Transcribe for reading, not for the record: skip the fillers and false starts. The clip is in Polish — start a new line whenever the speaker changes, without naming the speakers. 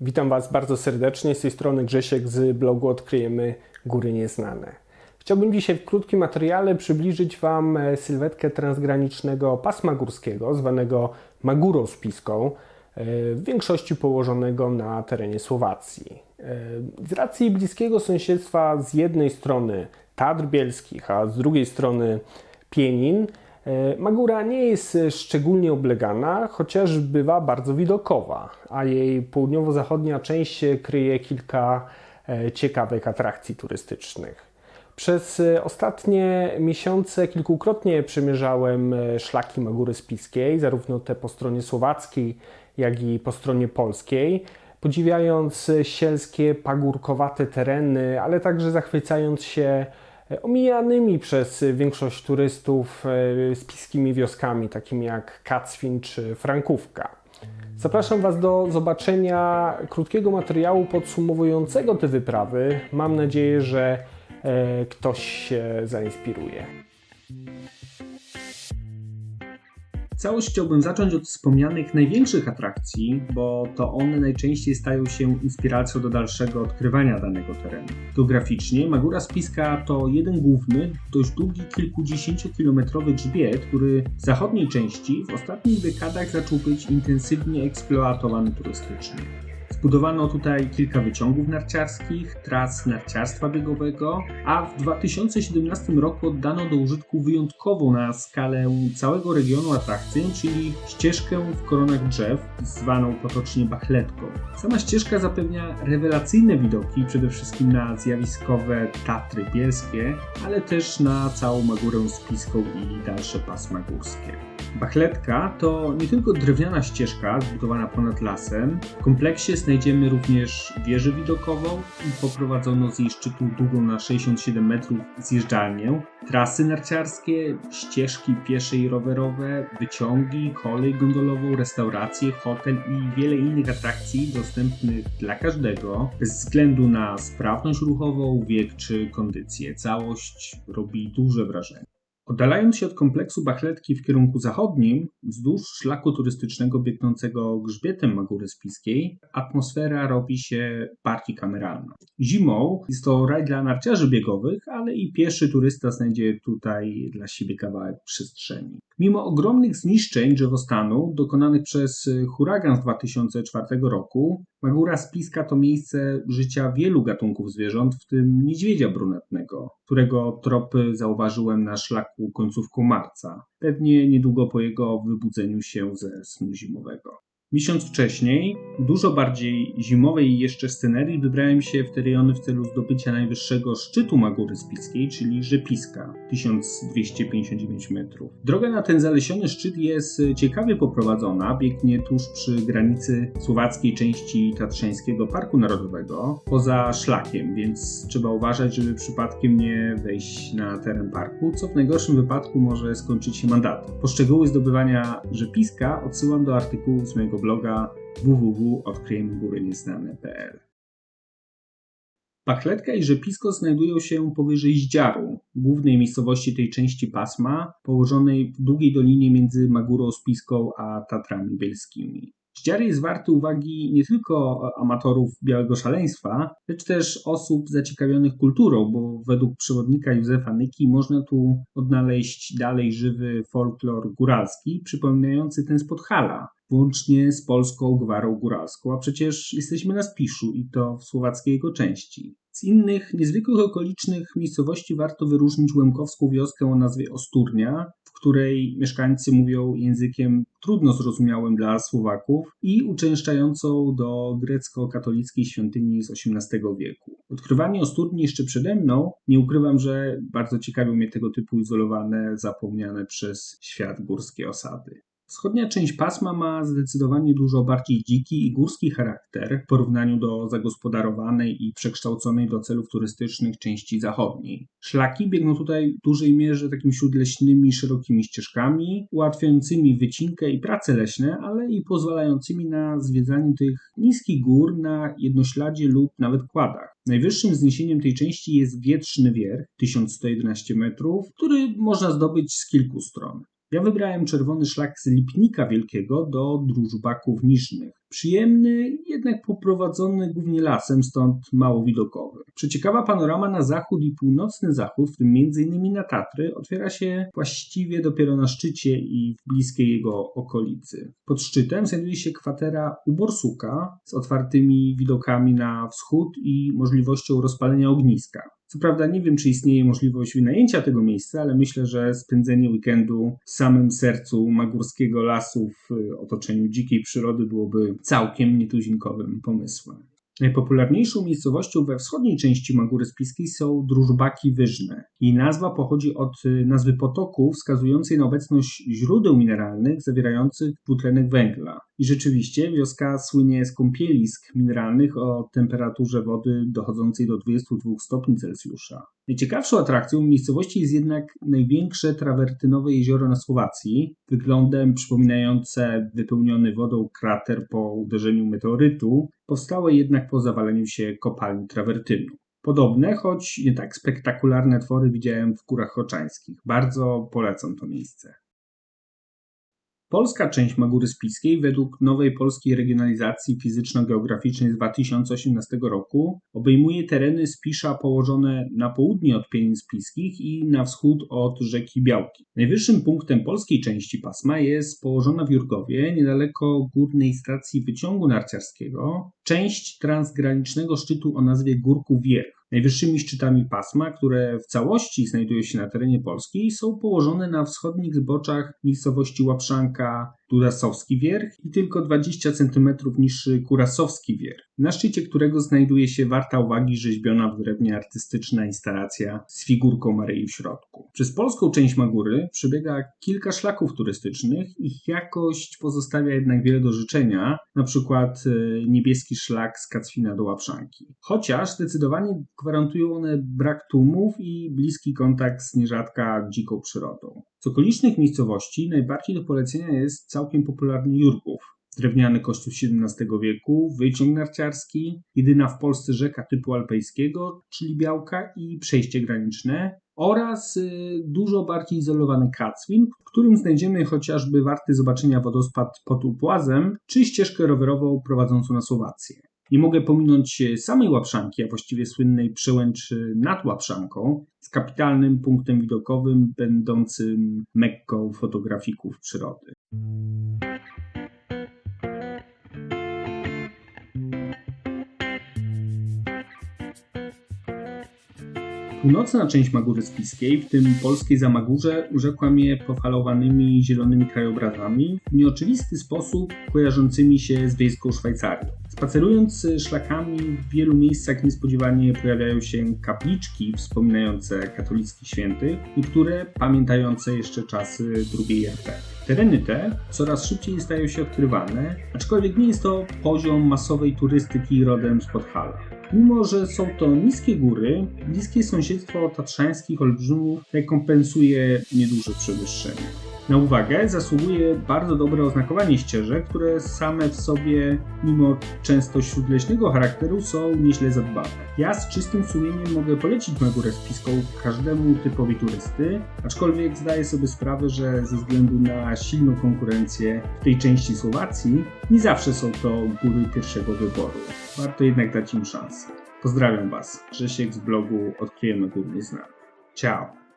Witam Was bardzo serdecznie, z tej strony Grzesiek z blogu Odkryjemy Góry Nieznane. Chciałbym dzisiaj w krótkim materiale przybliżyć Wam sylwetkę transgranicznego pasma górskiego, zwanego Magurą Spiską, w większości położonego na terenie Słowacji. Z racji bliskiego sąsiedztwa z jednej strony Tatr Bielskich, a z drugiej strony Pienin, Magura nie jest szczególnie oblegana, chociaż bywa bardzo widokowa, a jej południowo-zachodnia część kryje kilka ciekawych atrakcji turystycznych. Przez ostatnie miesiące kilkukrotnie przemierzałem szlaki Magury Spiskiej, zarówno te po stronie słowackiej, jak i po stronie polskiej, podziwiając sielskie, pagórkowate tereny, ale także zachwycając się omijanymi przez większość turystów spiskimi wioskami, takimi jak Kacwin czy Frankówka. Zapraszam Was do zobaczenia krótkiego materiału podsumowującego te wyprawy. Mam nadzieję, że ktoś się zainspiruje.
Całość chciałbym zacząć od wspomnianych największych atrakcji, bo to one najczęściej stają się inspiracją do dalszego odkrywania danego terenu. Geograficznie Magura Spiska to jeden główny, dość długi kilkudziesięciokilometrowy grzbiet, który w zachodniej części w ostatnich dekadach zaczął być intensywnie eksploatowany turystycznie. Zbudowano tutaj kilka wyciągów narciarskich, tras narciarstwa biegowego, a w 2017 roku oddano do użytku wyjątkową na skalę całego regionu atrakcję, czyli ścieżkę w koronach drzew, zwaną potocznie Bachletką. Sama ścieżka zapewnia rewelacyjne widoki, przede wszystkim na zjawiskowe Tatry Bielskie, ale też na całą Magurę Spiską i dalsze pasma górskie. Bachletka to nie tylko drewniana ścieżka zbudowana ponad lasem. W kompleksie znajdziemy również wieżę widokową i poprowadzono z jej szczytu długą na 67 metrów zjeżdżalnię, trasy narciarskie, ścieżki piesze i rowerowe, wyciągi, kolej gondolową, restauracje, hotel i wiele innych atrakcji dostępnych dla każdego, bez względu na sprawność ruchową, wiek czy kondycję. Całość robi duże wrażenie. Oddalając się od kompleksu Bachletki w kierunku zachodnim, wzdłuż szlaku turystycznego biegnącego grzbietem Magury Spiskiej, atmosfera robi się bardziej kameralna. Zimą jest to raj dla narciarzy biegowych, ale i pieszy turysta znajdzie tutaj dla siebie kawałek przestrzeni. Mimo ogromnych zniszczeń drzewostanu dokonanych przez huragan z 2004 roku, Magura Spiska to miejsce życia wielu gatunków zwierząt, w tym niedźwiedzia brunatnego, którego tropy zauważyłem na szlaku końcówką marca, pewnie niedługo po jego wybudzeniu się ze snu zimowego. Miesiąc wcześniej, dużo bardziej zimowej jeszcze scenerii, wybrałem się w te rejony w celu zdobycia najwyższego szczytu Magury Spiskiej, czyli Rzepiska, 1259 metrów. Droga na ten zalesiony szczyt jest ciekawie poprowadzona, biegnie tuż przy granicy słowackiej części Tatrzańskiego Parku Narodowego, poza szlakiem, więc trzeba uważać, żeby przypadkiem nie wejść na teren parku, co w najgorszym wypadku może skończyć się mandatem. Po szczegóły zdobywania Rzepiska odsyłam do artykułu z mojego bloga www.odkryjemygórynieznane.pl. Bachletka i Rzepisko znajdują się powyżej Zdziaru, głównej miejscowości tej części pasma, położonej w długiej dolinie między Magurą Spiską a Tatrami Bielskimi. Zdziar jest warty uwagi nie tylko amatorów białego szaleństwa, lecz też osób zaciekawionych kulturą, bo według przewodnika Józefa Nyki można tu odnaleźć dalej żywy folklor góralski, przypominający ten z Podhala, włącznie z polską gwarą góralską, a przecież jesteśmy na Spiszu i to w słowackiej jego części. Z innych niezwykłych okolicznych miejscowości warto wyróżnić łemkowską wioskę o nazwie Osturnia, w której mieszkańcy mówią językiem trudno zrozumiałym dla Słowaków i uczęszczającą do grecko-katolickiej świątyni z XVIII wieku. Odkrywanie Osturni jeszcze przede mną, nie ukrywam, że bardzo ciekawią mnie tego typu izolowane, zapomniane przez świat górskie osady. Wschodnia część pasma ma zdecydowanie dużo bardziej dziki i górski charakter w porównaniu do zagospodarowanej i przekształconej do celów turystycznych części zachodniej. Szlaki biegną tutaj w dużej mierze takimi śródleśnymi, szerokimi ścieżkami, ułatwiającymi wycinkę i prace leśne, ale i pozwalającymi na zwiedzanie tych niskich gór na jednośladzie lub nawet kładach. Najwyższym wzniesieniem tej części jest Wietrzny Wierch, 1111 metrów, który można zdobyć z kilku stron. Ja wybrałem czerwony szlak z Lipnika Wielkiego do Drużbaków Niżnych. Przyjemny, jednak poprowadzony głównie lasem, stąd mało widokowy. Przeciekawa panorama na zachód i północny zachód, w tym m.in. na Tatry, otwiera się właściwie dopiero na szczycie i w bliskiej jego okolicy. Pod szczytem znajduje się kwatera u Borsuka z otwartymi widokami na wschód i możliwością rozpalenia ogniska. Co prawda nie wiem, czy istnieje możliwość wynajęcia tego miejsca, ale myślę, że spędzenie weekendu w samym sercu magórskiego lasu w otoczeniu dzikiej przyrody byłoby całkiem nietuzinkowym pomysłem. Najpopularniejszą miejscowością we wschodniej części Magóry Spiskiej są Drużbaki Wyżne. Jej nazwa pochodzi od nazwy potoku wskazującej na obecność źródeł mineralnych zawierających dwutlenek węgla. I rzeczywiście wioska słynie z kąpielisk mineralnych o temperaturze wody dochodzącej do 22 stopni Celsjusza. Najciekawszą atrakcją miejscowości jest jednak największe trawertynowe jezioro na Słowacji, wyglądem przypominające wypełniony wodą krater po uderzeniu meteorytu, powstałe jednak po zawaleniu się kopalni trawertynu. Podobne, choć nie tak spektakularne twory widziałem w Górach Choczańskich. Bardzo polecam to miejsce. Polska część Magóry Spiskiej według nowej polskiej regionalizacji fizyczno-geograficznej z 2018 roku obejmuje tereny Spisza położone na południe od Pienic Spiskich i na wschód od rzeki Białki. Najwyższym punktem polskiej części pasma jest położona w Jurgowie, niedaleko górnej stacji wyciągu narciarskiego, część transgranicznego szczytu o nazwie Górków Wierch. Najwyższymi szczytami pasma, które w całości znajdują się na terenie Polski, są położone na wschodnich zboczach miejscowości Łapszanka, Durasowski Wierch i tylko 20 cm niższy Kurasowski Wierch, na szczycie którego znajduje się warta uwagi rzeźbiona w drewnie artystyczna instalacja z figurką Maryi w środku. Przez polską część Magóry przebiega kilka szlaków turystycznych, ich jakość pozostawia jednak wiele do życzenia, na przykład niebieski szlak z Kacwina do Łapszanki. Chociaż zdecydowanie gwarantują one brak tłumów i bliski kontakt z nierzadka dziką przyrodą. Z okolicznych miejscowości najbardziej do polecenia jest całkiem popularny Jurgów. Drewniany kościół XVII wieku, wyciąg narciarski, jedyna w Polsce rzeka typu alpejskiego, czyli Białka i przejście graniczne oraz dużo bardziej izolowany Kacwin, w którym znajdziemy chociażby warty zobaczenia wodospad pod Upłazem czy ścieżkę rowerową prowadzącą na Słowację. Nie mogę pominąć samej Łapszanki, a właściwie słynnej przełęczy nad Łapszanką, z kapitalnym punktem widokowym będącym Mekką fotografików przyrody. Północna część Magóry Spiskiej, w tym polskiej Zamagórze, urzekła mnie pofalowanymi zielonymi krajobrazami, w nieoczywisty sposób kojarzącymi się z wiejską Szwajcarią. Spacerując szlakami w wielu miejscach niespodziewanie pojawiają się kapliczki wspominające katolickich świętych, niektóre pamiętające jeszcze czasy II RP. Tereny te coraz szybciej stają się odkrywane, aczkolwiek nie jest to poziom masowej turystyki rodem z Podhala. Mimo że są to niskie góry, bliskie sąsiedztwo tatrzańskich olbrzymów rekompensuje nieduże przewyższenie. Na uwagę zasługuje bardzo dobre oznakowanie ścieżek, które same w sobie, mimo często śródleśnego charakteru, są nieźle zadbane. Ja z czystym sumieniem mogę polecić Magórę Spiską każdemu typowi turysty, aczkolwiek zdaję sobie sprawę, że ze względu na silną konkurencję w tej części Słowacji nie zawsze są to góry pierwszego wyboru. Warto jednak dać im szansę. Pozdrawiam Was, Grzesiek z blogu Odkryjemy Góry Nieznane. Ciao!